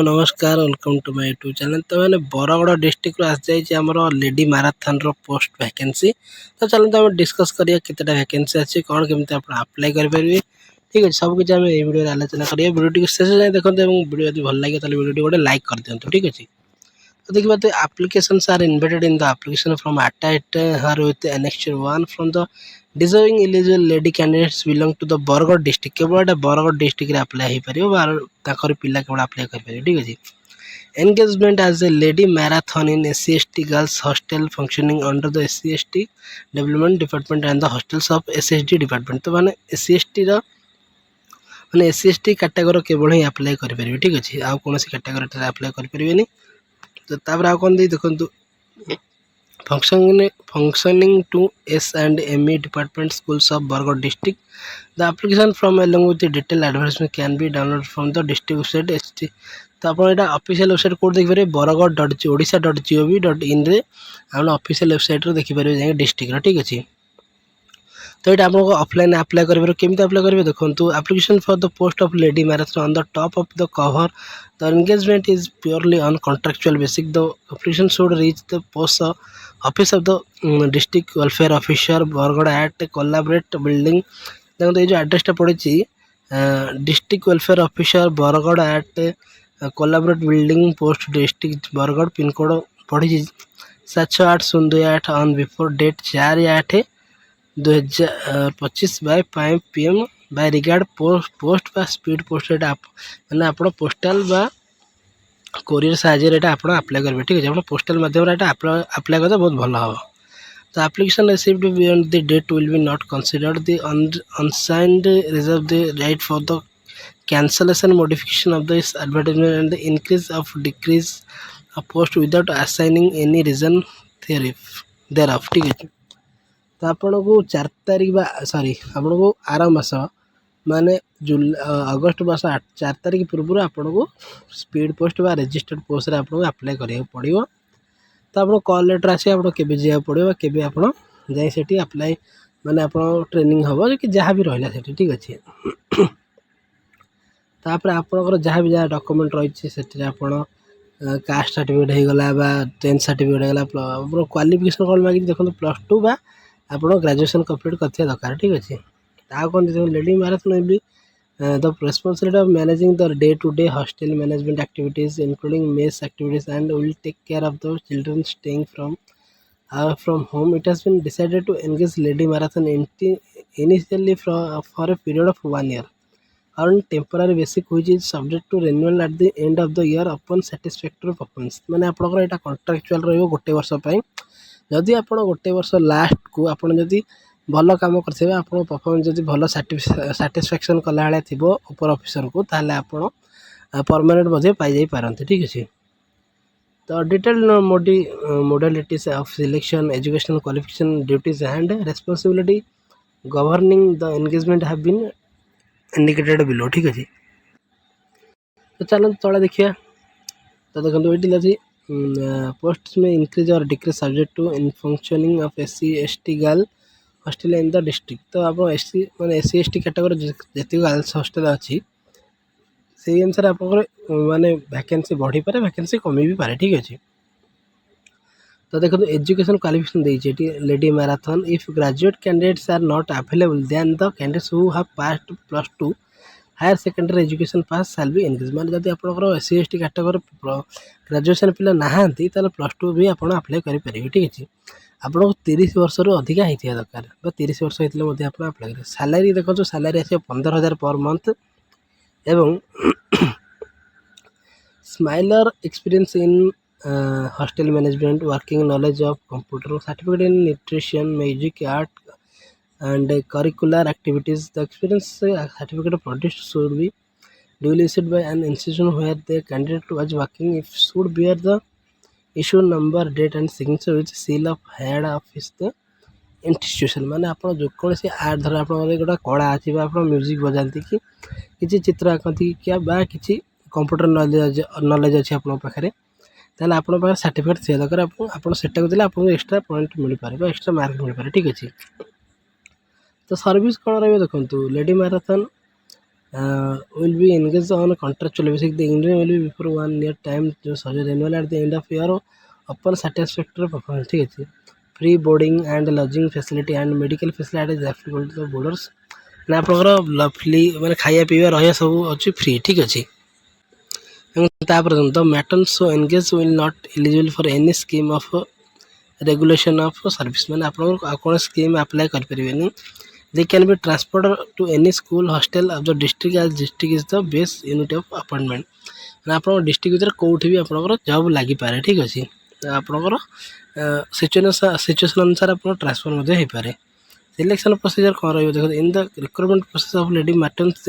नमस्कार welcome to my YouTube channel. तो मैंने बरगड़ डिस्ट्रिक्ट आस जाइए आमर लेडी मैराथन पोस्ट वैकेंसी। तो चलते आम डिस्कस करिए केतेटा वैकेंसी अच्छी कौन केमती आप अप्लाई करेंगे। ठीक है सब कुछ आम वीडियो आलोचना करिए। वीडियो शेष जाए देखते वीडियो यदि भल लगे तो वीडियो गोटे लाइक कर दिखाँ। ठीक है तो देखिए तो applications are invited in the application from attached her with annexure 1 from the deserving eligible lady candidates belong to the Bargarh district केवल बरगड़ डिस्ट्रिक्ट रे अप्लाई हो पारियो ताकर पिला केवल अप्लाई कर पारियो। ठीक अछि engagement as a lady marathon in SC/ST girls hostel functioning under the SC/ST development department and the hostels of SSD department। तो माने SC/ST रा माने SC/ST कैटेगरी केवल ही अप्लाई कर पारियो। ठीक अछि आ कोनोसी कैटेगरी रे अप्लाई कर पारिबेनी। तो तापर आ कोन दी देखंतु functioning to S&ME department schools of Bargod district। The application from along with the detailed advertisement can be downloaded from the district website HT। तो आप यहाँ ऑफिशियल वेबसाइट कोड देखिए baragod.odisha.gov.in रे आप ऑफिशियल वेबसाइट देखिए जाए डिस्ट्रिक्ट। ठीक अच्छे तो ये आपको ऑफलाइन अप्लाई करेंगे केमी अप्लाई करेंगे देखो application for the post of lady matron on the top of the cover the engagement is purely on contractual basic the application should reach the post office of the district welfare officer Bargarh at collectorate building. देखो ये जो एड्रेसटा पड़ी district welfare officer Bargarh at collectorate building post district Bargarh pincode पड़ी 76808 on before date 4/8/2025 by 5 PM by regard post बा speed post मैंने आप postal बा कोरियर साहाଯ୍य आप अप्लाई करेंगे। ठीक है आप पोस्टाल माध्यम अप्लाई करते बहुत भल हम। तो application received beyond the date will be not considered the undersigned reserve the right for the cancellation modification of this advertisement and the increase of decrease of post without assigning any reason thereof। ठीक है तो आपन को 4 तारीख बा sorry आपन को आराम मास माने अगस्त मास 4 तारीख पूर्व आपन को स्पीड पोस्ट बा रजिस्टर्ड पोस्ट रे आपन को अप्लाई करिया पड़िबो। तो आपन कॉल लेटर आसी आपन केबे जिया पड़िबो केबे आपन जाई सेठी अप्लाई माने आपन ट्रेनिंग हबो कि जहां भी रहला सेठी। ठीक अछि तापर आपनकर जहाँ भी जहाँ डॉक्यूमेंट रही से आपड़ कास्ट सर्टिफिकेट हो गला बा 10th सर्टिफिकेट हो गला क्वालिफिकेशन कौन मांगी देखो +2 बा आप ग्रेजुएशन कंप्लीट करते दरकार। ठीक अच्छे कौन लेडी मैराथन भी the responsibility of managing the day to day hostel management activities including mess activities and will take care of the children staying from home। It has been decided to engage lady marathon initially for a period of 1 year on temporary basis which is subject to renewal at the end of the year upon satisfactory performance। माने आपनकर एटा contractual रहइबो गोटे वर्ष पई जदि आपण गोटे वर्ष last को आपण जदि भल काम करथिबे आपण परफॉर्मेंस जदि भल सैटिस्फैक्शन कला हाले थिबो ऊपर ऑफिसर को ताले आपण परमानेंट मध्ये पाई जाई पारंते। ठीक अछि तो detailed modalities of selection educational qualification duties and responsibility governing the engagement have been indicated below। ठीक अच्छे तो चलो तला देखिए तो देखो ये पोस्ट में इंक्रीज और decrease subject to in functioning of SC/ST girl hostel in the district. तो आप SC माने SC/ST कैटेगरी जी गर्ल्स हॉस्टल अच्छी से अनुसार आप माने वैकेंसी बढ़ी पारे वैकेंसी कमी भी पारे। ठीक अच्छे तो देखो एजुकेशन क्वालिफिकेशन देती lady marathon if graduate candidates are not available then the candidates who have passed +2 higher secondary education pass साल भी एनगेज माने जब आप SC/ST कैटेगरी ग्रेजुएशन पिला नहांती ताले +2 भी आप अप्लाई करेंगे। ठीक अच्छे आपको 30 वर्ष रु अधिका होता दरकार 30 वर्ष होते आप अप्लाई करेंगे। सैलरी देखो सैलरी आस 15,000 पर मंथ एवं similar experience in hostel management working knowledge of computer certificate in nutrition music art and curricular activities। The experience certificate produced should be duly issued by an institution where the candidate was working if should bear the issue number date and signature with seal of head office the institution। माने आप जो कौन से art धर आप गोटा कला अच्छी आप म्यूजिक बजाती कि किसी चित्र आँकती क्या बा किसी कंप्यूटर नॉलेज अच्छे आप पाखे ताले आप सर्टिफिकेट थी दरकार आप देले आपको एक्स्ट्रा पॉइंट मिल पारे एक्स्ट्रा मार्क मिल पारे। ठीक अच्छे तो सर्विस कौन रही देखो lady marathon will be engaged on a contractual basis. The interview will be before 1 year time to surgery renewal at the end of year upon satisfactory performance. ठीक है, free boarding and lodging facility and medical facility applicable to the boarders ना आपंकर free मैंने खाया पीवा रहा सब अच्छी फ्री। ठीक अच्छे the matters so engage will not eligible for any scheme of regulation of service मैंने आप कौन स्कीम अप्लाई करें। They can be transferred to any school hostel of the district as district is the base unit of appointment ना आप district भर कौटी भी आपंकर job लगी पारे। ठीक अच्छे आपंकर सिचुएशन अनुसार आप ट्रांसफर हो पारे। सिलेक्शन प्रोसीजर कौन रही देखो in the recruitment process of lady matters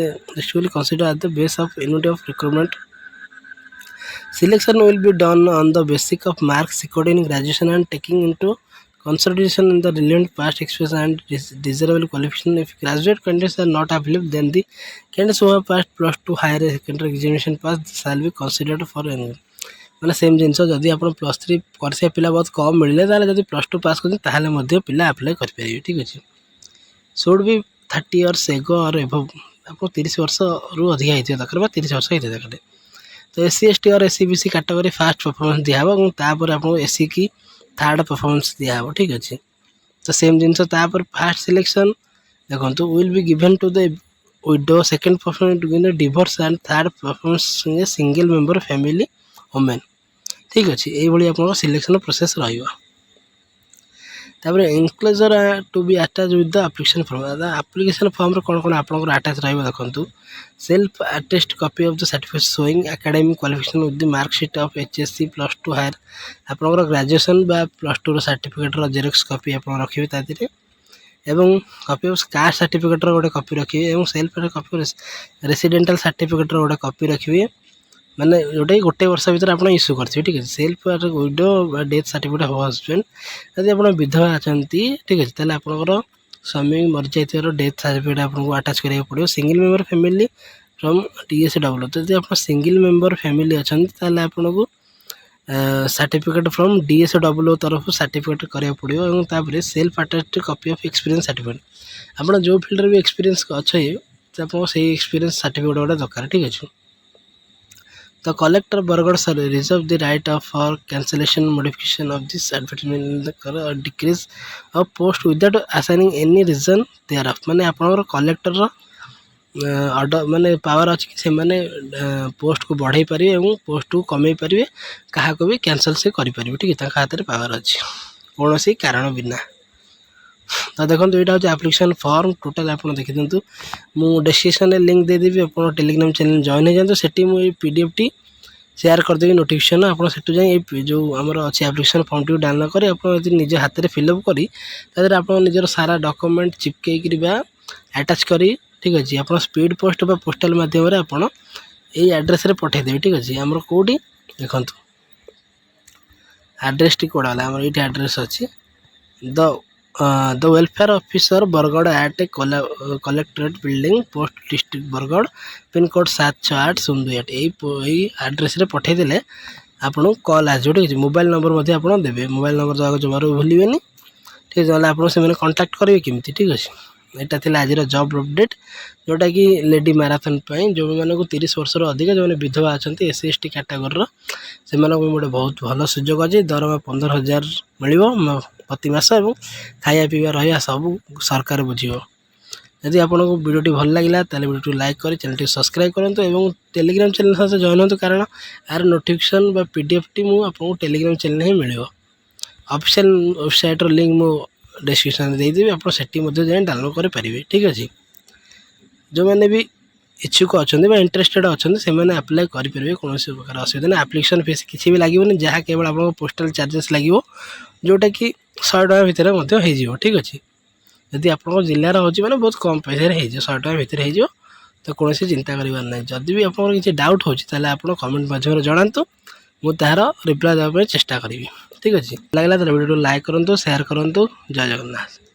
will consider at the base of unit of recruitment. Selection will be done on the basis of marks scored in graduation and taking into consideration in the relevant past experience and desirable qualification. If graduate candidates are not available, then the candidates who have passed +2 higher secondary examination pass shall be considered for enrollment. मैंने same जिनस जदि आप +3 कर पिला बहुत कम मिले जब +2 पास कर पिला आप्लाय करेंगे। ठीक अच्छे शुड बी 30 इयर्स एगो और एभव आप 30 वर्ष रु अधिक होती दरकार 30 वर्ष होती दरकार। तो SC ST और SC BC category first performance दिहब और तापर आपको SC की थर्ड परफॉर्मेंस दिहब। ठीक अच्छे तो सेम जिनस फास्ट सिलेक्शन देखो will be given to the widow second performance to gin divorce and third performance single member family women. ठीक अच्छे ये आप सिलेक्शन प्रोसेस रहा enclosure to be attach with the application form. Application form कौन कौन आप attach रहा देखो self attest copy of the certificate showing academic qualification with the marksheet of HSC +2 higher आपंकर ग्रेजुएशन बा +2 सर्टिफिकेट जेरोक्स कॉपी आप रखिए तादे एवं कॉपी ऑफ कास्ट सर्टिफिकेट गोटे कॉपी रखिए और सेल्फ कॉपी रेसिडेंटल सर्टिफिकेट गोटे कॉपी रखिए मैंने जोटा गोटे वर्ष भर आप इश्यू करेंगे। ठीक है सेल्फ विडो डेथ सर्टिफिकेट हो हजबैंड जब आप विधवा अच्छा ठीक अच्छे तेल आपंकर स्वामी मरी जाइए डेथ सर्टिफिकेट आपको आटाच करा पड़ो। Single member family from DSW तो जब आप सिंगल मेंबर फैमिली अच्छा आपन को सर्टिफिकेट फ्रॉम DSW तरफ सर्टिफिकेट करा पड़ो और self attested copy of experience certificate आप जो फील्ड भी एक्सपीरियंस अच्छे आपको से एक्सपीरियंस सर्टिफिकेट गोटे दरकार। ठीक अच्छे The collector Bargad shall reserve the right of for cancellation modification of this advertisement in the decrease of post without assigning any reason thereof माने आपनकर कलेक्टर ऑर्डर माने पावर अच्छी कि से माने पोस्ट को बढ़ाई पारे और पोस्ट को कमाई पारे क्या भी कैंसल से करि पारे। ठीक है हाथ में पावर अच्छी कौन सी कारण बिना। तो देखो यहाँ हूँ एप्लिकेशन फॉर्म टोटाल आप देखी दिंतु मुझे डिस्क्रिप्शन लिंक देदेवी आप टेलीग्राम चैनल जॉइन हो जाते से मुझे PDF टी शेयर करदेवी नोटिफिकेशन आप जाए जो आमर अच्छे एप्लिकेशन फॉर्म टी डाउनलोड कर आप निज हाथ में फिलअप कर आप निजर सारा डॉक्यूमेंट चिपकई अटैच करी। ठीक अच्छे आप स्पीड पोस्ट बा पोस्टाल माध्यम आप एड्रेस पठेदेवी। ठीक अच्छे आमर कौटी देखो एड्रेस टी कौड़ा आम ये एड्रेस अच्छी the welfare officer Bargarh at a collectorate building post district Bargarh pin code 768028 यही एड्रेस रे पठेदेले आपन कॉल आस। ठीक है मोबाइल नंबर आप देवे मोबाइल नंबर जमार भूलें। ठीक है आप कांटेक्ट करेंगे केमती। ठीक अच्छे यहाँ थी आज जॉब अपडेट जोटा कि लेडी मैराथन जो मैंने 30 वर्ष अधिक जो विधवा अच्छा SC ST कैटेगोरी से गोटे बहुत भल सुजोग अच्छे दरमा 15,000 मिल प्रति मास और खाया पीवा रहा सब सरकार बुझे। यदि आपको वीडियो भल लगे तो वीडियो लाइक कर चैनल सब्सक्राइब करूँ और टेलीग्राम चैनल सहित जॉइन हो कारण यार नोटिफिकेशन बा PDF टी मुझे टेलीग्राम चैनल ही मिल ऑफिशियल वेबसाइट लिंक मुझे डिस्क्रिप्शन देदेवी आप जाए डाउनलोड करेंगे। ठीक अच्छे जो मैंने भी इच्छुक अच्छा इंटरेस्टेड अच्छा से अप्लाई करेंगे कौन प्रकार असुविधा ना। एप्लिकेशन फीस किसी भी लगे जहाँ केवल आप पोस्टाल चार्जेस लगे जोटा कि 100 टका भितर हो। ठीक अच्छे यदि आप जिलार हो बहुत कम पैसा हो 100 टका भितर हो तो कौन चिंता करार ना। जदि भी आप किसी डाउट हो कमेंट माध्यम जनातु मुझे तार रिप्लाई देवाई चेष्टा करी। ठीक अच्छे लगे तो वीडियो लाइक करूँ शेयर करूँ। जय जगन्नाथ।